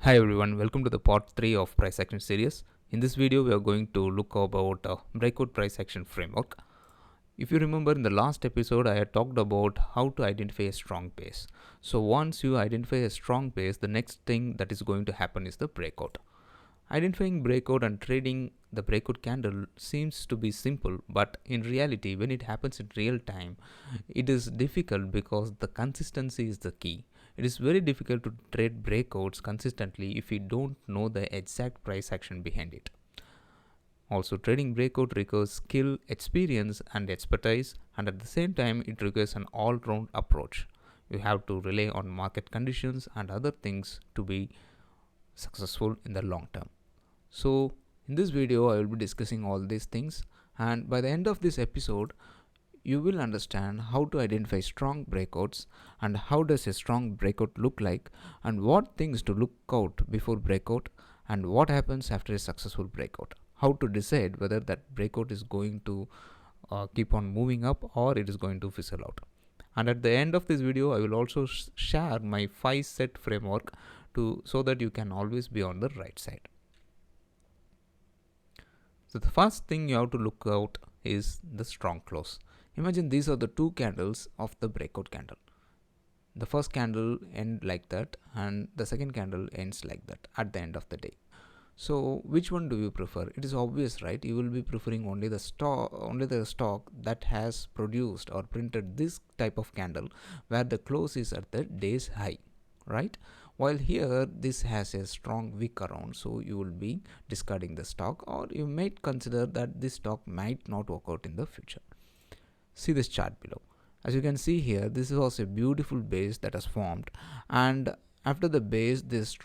Hi everyone, welcome to the part 3 of price action series. In this video we are going to look about breakout price action framework. If you remember, in the last episode I had talked about how to identify a strong pace. So once you identify a strong pace, the next thing that is going to happen is the breakout. Identifying breakout and trading the breakout candle seems to be simple, but in reality when it happens in real time it is difficult because the consistency is the key. It is very difficult to trade breakouts consistently if you don't know the exact price action behind it. Also, trading breakout requires skill, experience and expertise, and at the same time it requires an all-round approach. You have to rely on market conditions and other things to be successful in the long term. So in this video I will be discussing all these things, and by the end of this episode you will understand how to identify strong breakouts and how does a strong breakout look like, and what things to look out before breakout, and what happens after a successful breakout, how to decide whether that breakout is going to keep on moving up or it is going to fizzle out. And at the end of this video I will also share my 5 set framework so that you can always be on the right side. So the first thing you have to look out is the strong close. Imagine these are the two candles of the breakout candle. The first candle ends like that and the second candle ends like that at the end of the day. So which one do you prefer? It is obvious, right? You will be preferring only the stock that has produced or printed this type of candle where the close is at the day's high, right? While here this has a strong wick around, so you will be discarding the stock, or you might consider that this stock might not work out in the future. See this chart below. As you can see here, this was a beautiful base that has formed, and after the base this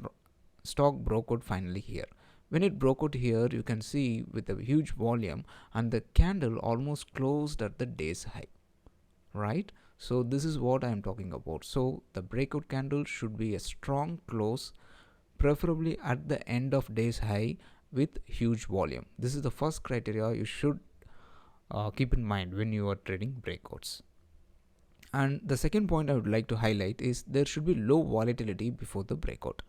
stock broke out finally here. When it broke out here, you can see with a huge volume and the candle almost closed at the day's high, right? So this is what I am talking about. So the breakout candle should be a strong close, preferably at the end of day's high with huge volume. This is the first criteria you should keep in mind when you are trading breakouts. And the second point I would like to highlight is there should be low volatility before the breakout.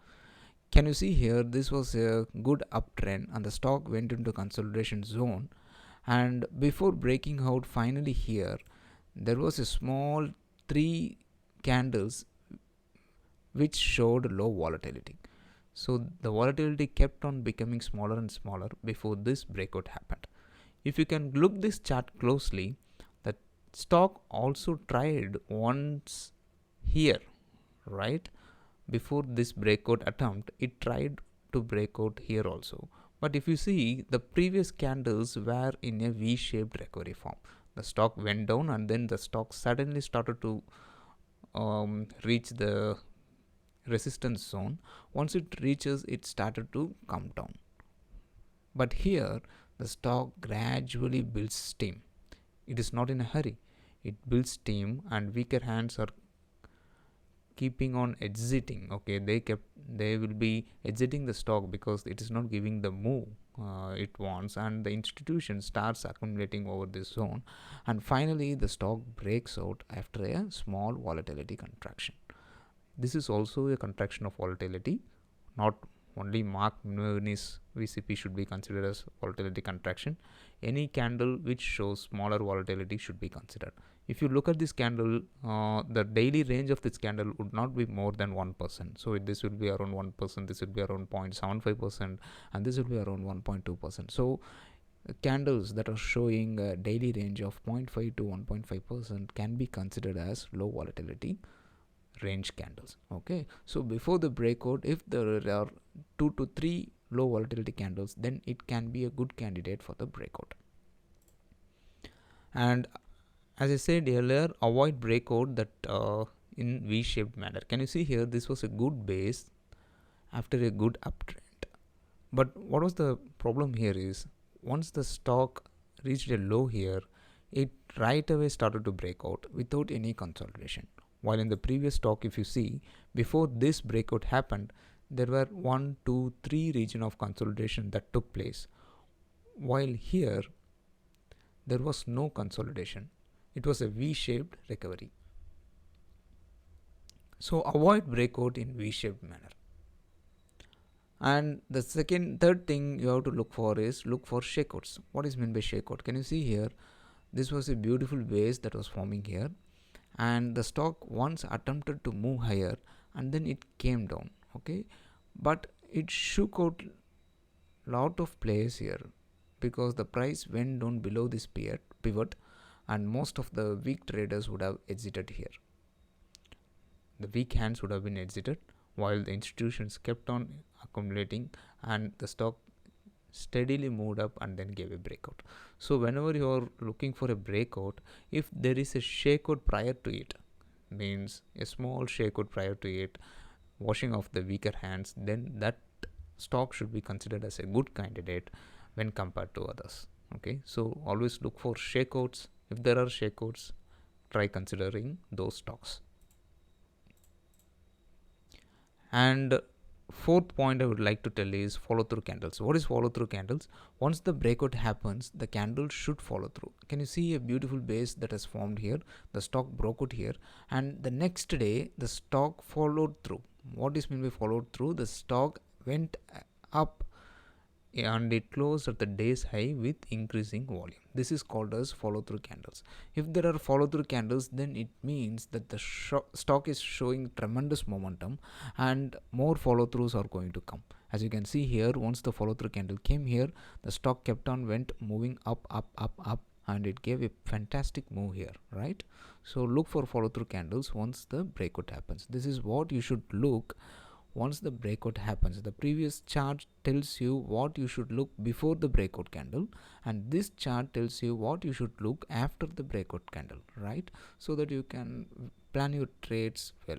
Can you see here, this was a good uptrend and the stock went into consolidation zone, and before breaking out finally here there was a small 3 candles which showed low volatility. So the volatility kept on becoming smaller and smaller before this breakout happened. If you can look this chart closely, the stock also tried once here, right? Before this breakout attempt it tried to break out here also, but if you see the previous candles were in a V-shaped recovery form. The stock went down and then the stock suddenly started to reach the resistance zone. Once it reaches, it started to come down, but here the stock gradually builds steam. It is not in a hurry, it builds steam and weaker hands are keeping on exiting. Okay, they will be exiting the stock because it is not giving the move it wants, and the institution starts accumulating over this zone, and finally the stock breaks out after a small volatility contraction. This is also a contraction of volatility. Not only Mark Minervini's VCP should be considered as volatility contraction. Any candle which shows smaller volatility should be considered. If you look at this candle, the daily range of this candle would not be more than 1%. So this will be around 1%, this will be around 0.75%, and this will be around 1.2%. So candles that are showing a daily range of 0.5 to 1.5% can be considered as low volatility range candles. Okay, so before the breakout, if there are 2 to 3 low volatility candles, then it can be a good candidate for the breakout. And as I said earlier, avoid breakout that in V-shaped manner. Can you see here, this was a good base after a good uptrend, but what was the problem here is once the stock reached a low here, it right away started to break out without any consolidation. While in the previous stock, if you see, before this breakout happened, there were 1, 2, 3 region of consolidation that took place. While here, there was no consolidation. It was a V-shaped recovery. So avoid breakout in V-shaped manner. And the third thing you have to look for is look for shakeouts. What is meant by shakeout? Can you see here? This was a beautiful base that was forming here, and the stock once attempted to move higher and then it came down. Okay, but it shook out lot of players here because the price went down below this pivot, and most of the weak traders would have exited here. The weak hands would have been exited while the institutions kept on accumulating, and the stock steadily moved up and then gave a breakout. So whenever you are looking for a breakout, if there is a shakeout prior to it, means a small shakeout prior to it, washing off the weaker hands, then that stock should be considered as a good candidate when compared to others. Okay, so always look for shakeouts. If there are shakeouts, try considering those stocks. And fourth point I would like to tell is follow through candles. What is follow through candles? Once the breakout happens, the candle should follow through. Can you see a beautiful base that has formed here? The stock broke out here, and the next day the stock followed through. What is meant by followed through? The stock went up and it closed at the day's high with increasing volume. This is called as follow through candles. If there are follow through candles, then it means that the stock is showing tremendous momentum and more follow throughs are going to come. As you can see here, once the follow through candle came here, the stock kept on went moving up, and it gave a fantastic move here, right? So look for follow through candles once the breakout happens. This is what you should look once the breakout happens. The previous chart tells you what you should look before the breakout candle, and this chart tells you what you should look after the breakout candle, right? So that you can plan your trades well.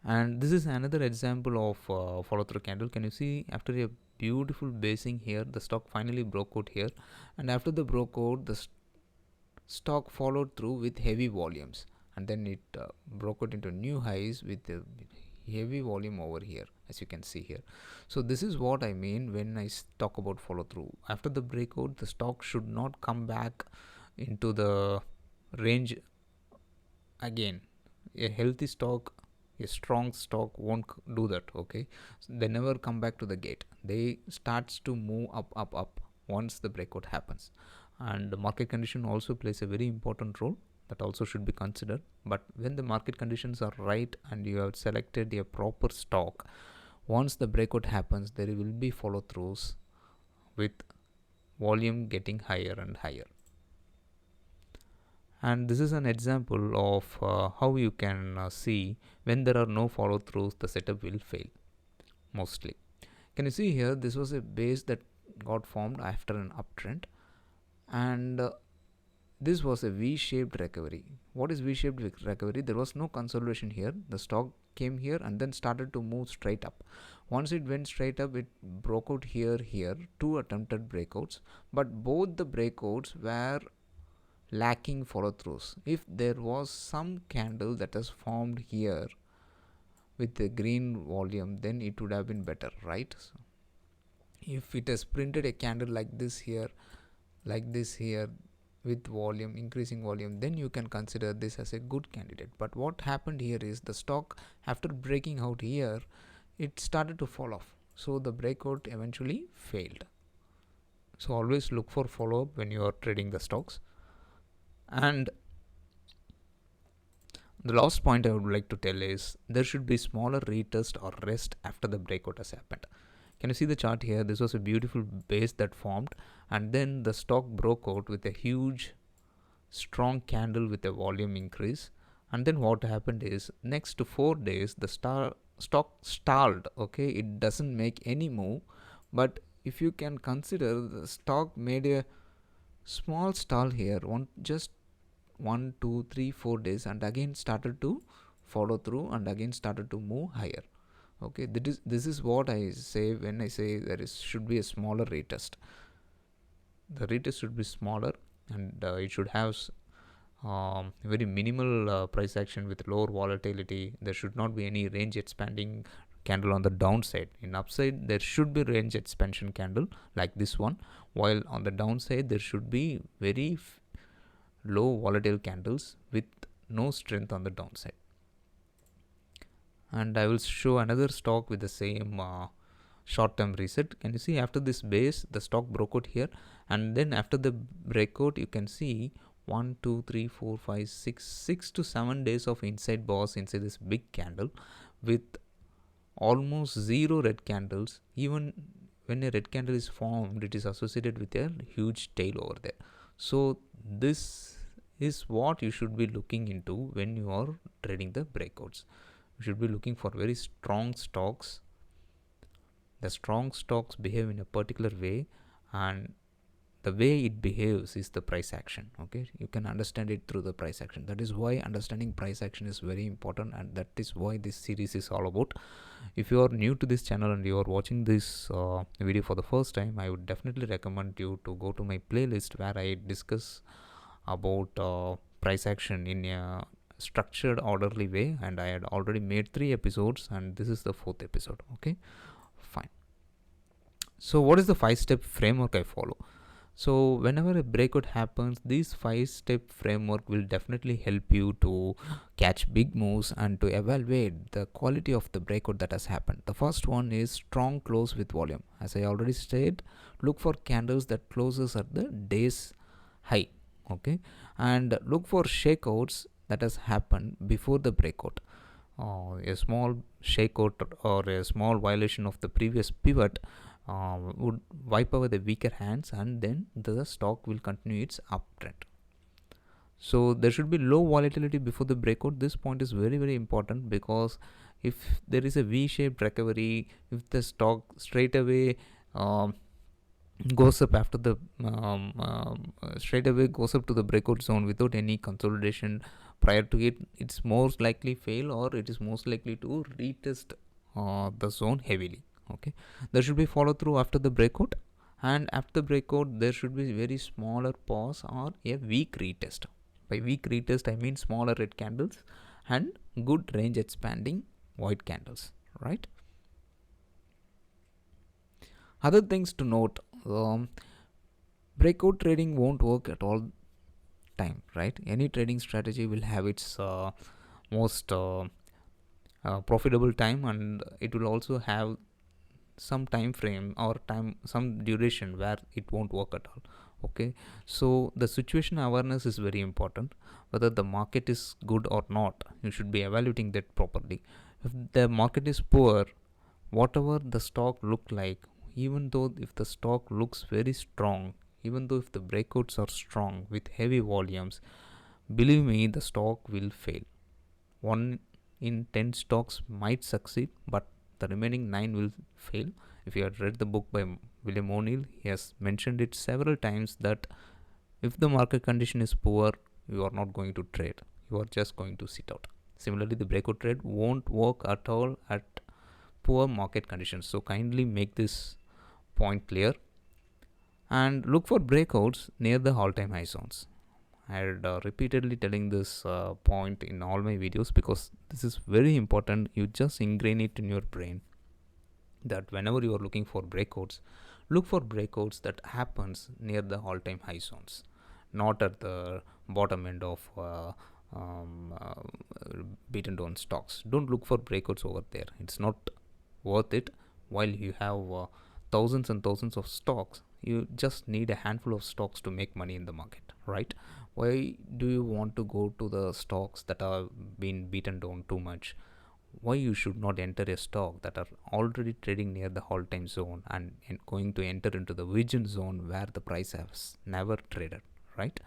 And this is another example of follow through candle. Can you see, after a beautiful basing here, the stock finally broke out here, and after the broke out, the stock followed through with heavy volumes, and then it broke out into new highs with a heavy volume over here, as you can see here. So this is what I mean when I talk about follow through. After the breakout, the stock should not come back into the range again. A healthy stock, a strong stock won't do that. Okay, so they never come back to the gate. They starts to move up once the breakout happens. And the market condition also plays a very important role that also should be considered. But when the market conditions are right and you have selected a proper stock, once the breakout happens, there will be follow throughs with volume getting higher and higher. And this is an example of how you can see when there are no follow throughs, the setup will fail mostly. Can you see here, this was a base that got formed after an uptrend, and this was a V-shaped recovery. What is V-shaped recovery? There was no consolidation here. The stock came here and then started to move straight up. Once it went straight up, it broke out here, two attempted breakouts, but both the breakouts were lacking follow throughs. If there was some candle that has formed here with the green volume, then it would have been better, right? So if it has printed a candle like this here, with volume, increasing volume, then you can consider this as a good candidate. But what happened here is the stock, after breaking out here, it started to fall off, so the breakout eventually failed. So always look for follow up when you are trading the stocks. And the last point I would like to tell is there should be smaller retest or rest after the breakout has happened. Can you see the chart here? This was a beautiful base that formed, and then the stock broke out with a huge strong candle with a volume increase. And then what happened is, next to 4 days the stock stalled. Okay, it doesn't make any move. But if you can consider, the stock made a small stall here, just 1 2 3 4 days, and again started to follow through and again started to move higher. Okay, this is what I say when I say there should be a smaller retest. The retest should be smaller, and it should have very minimal price action with lower volatility. There should not be any range expanding candle on the downside. In upside, there should be range expansion candle like this one, while on the downside there should be very low volatile candles with no strength on the downside. and I will show another stock with the same short-term reset. Can you see after this base the stock broke out here, and then after the breakout you can see 1 2 3 4 5 6 to 7 days of inside bars inside this big candle with almost zero red candles. Even when a red candle is formed, it is associated with a huge tail over there. So this is what you should be looking into when you are trading the breakouts. You should be looking for very strong stocks. The strong stocks behave in a particular way, and the way it behaves is the price action. Okay, you can understand it through the price action. That is why understanding price action is very important, and that is why this series is all about. If you are new to this channel and you are watching this video for the first time, I would definitely recommend you to go to my playlist where I discuss about price action in a structured orderly way, and I had already made 3 episodes and this is the 4th episode. Okay, fine. So what is the 5-step framework I follow? So whenever a breakout happens, this 5-step framework will definitely help you to catch big moves and to evaluate the quality of the breakout that has happened. The first one is strong close with volume. As I already said, look for candles that closes at the day's high. Okay, and look for shakeouts that has happened before the breakout. A small shakeout or a small violation of the previous pivot would wipe away the weaker hands, and then the stock will continue its uptrend. So there should be low volatility before the breakout. This point is very very important, because if there is a V-shaped recovery, if the stock straight away goes up after the straight away goes up to the breakout zone without any consolidation prior to it, it's most likely fail, or it is most likely to retest the zone heavily. Okay, there should be follow through after the breakout, and after the breakout there should be very smaller pause or a weak retest. By weak retest I mean smaller red candles and good range expanding white candles, right? Other things to note, breakout trading won't work at all time, right? Any trading strategy will have its most profitable time, and it will also have some time frame or some duration where it won't work at all. Okay, so the situation awareness is very important. Whether the market is good or not, you should be evaluating that properly. If the market is poor, whatever the stock look like, even though if the stock looks very strong, even though if the breakouts are strong with heavy volumes, believe me, the stock will fail. 1 in 10 stocks might succeed, but the remaining 9 will fail. If you have read the book by William O'Neill, he has mentioned it several times that if the market condition is poor, you are not going to trade, you are just going to sit out. Similarly, the breakout trade won't work at all at poor market conditions. So kindly make this point clear, and look for breakouts near the all-time high zones. I had repeatedly telling this point in all my videos, because this is very important. You just ingrain it in your brain that whenever you are looking for breakouts, look for breakouts that happens near the all-time high zones, not at the bottom end of beaten down stocks. Don't look for breakouts over there, it's not worth it. While you have thousands and thousands of stocks, you just need a handful of stocks to make money in the market, right? Why do you want to go to the stocks that are being beaten down too much? Why you should not enter a stock that are already trading near the all-time zone and going to enter into the vision zone where the price has never traded, right?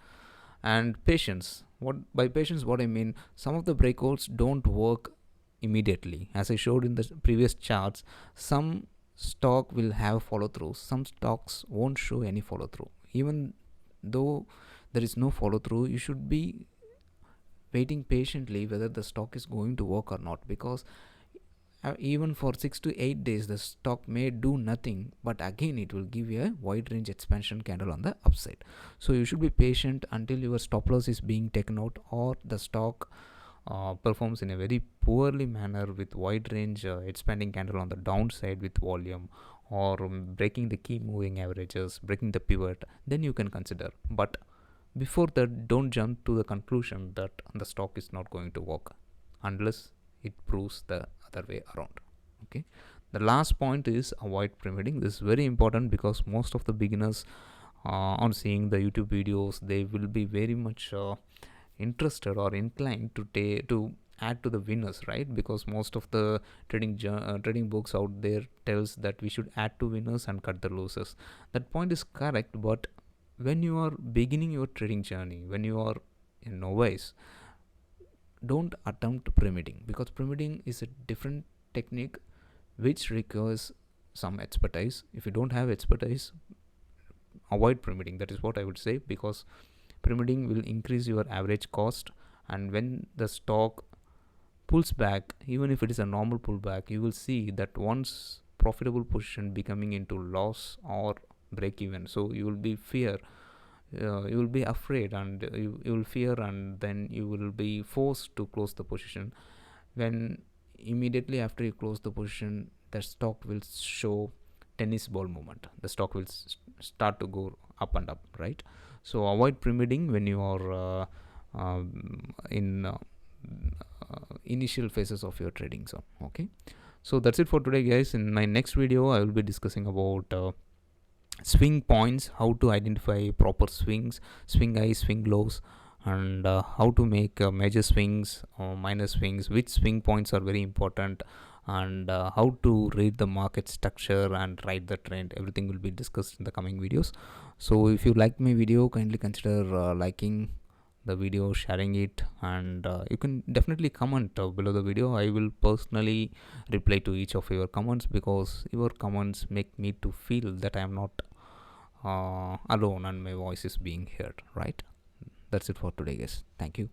And patience, what by patience what I mean, some of the breakouts don't work immediately. As I showed in the previous charts, some stock will have follow through, some stocks won't show any follow through. Even though there is no follow through, you should be waiting patiently whether the stock is going to work or not, because even for 6 to 8 days the stock may do nothing, but again it will give you a wide range expansion candle on the upside. So you should be patient until your stop loss is being taken out, or the stock performs in a very poorly manner with wide range expanding candle on the downside with volume, or breaking the key moving averages, breaking the pivot, then you can consider. But before that, don't jump to the conclusion that the stock is not going to work unless it proves the other way around. Okay, the last point is avoid pyramiding. This is very important because most of the beginners on seeing the YouTube videos, they will be very much interested or inclined to add to the winners, right? Because most of the trading books out there tells that we should add to winners and cut the losers. That point is correct, but when you are beginning your trading journey, when you are a novice, don't attempt pyramiding, because pyramiding is a different technique which requires some expertise. If you don't have expertise, avoid pyramiding. That is what I would say, because pyramiding will increase your average cost, and when the stock pulls back, even if it is a normal pullback, you will see that once profitable position becoming into loss or break even, so you will be you will be afraid, and you will fear, and then you will be forced to close the position. When immediately after you close the position, the stock will show tennis ball movement. The stock will start to go up and up, right? So avoid pyramiding when you are in initial phases of your trading zone. Okay, so that's it for today, guys. In my next video, I will be discussing about swing points, how to identify proper swings, swing highs, swing lows, and how to make major swings or minor swings, which swing points are very important, and how to read the market structure and ride the trend. Everything will be discussed in the coming videos. So if you like my video, kindly consider liking the video, sharing it, and you can definitely comment below the video. I will personally reply to each of your comments, because your comments make me to feel that I am not alone and my voice is being heard, right? That's it for today, guys. Thank you.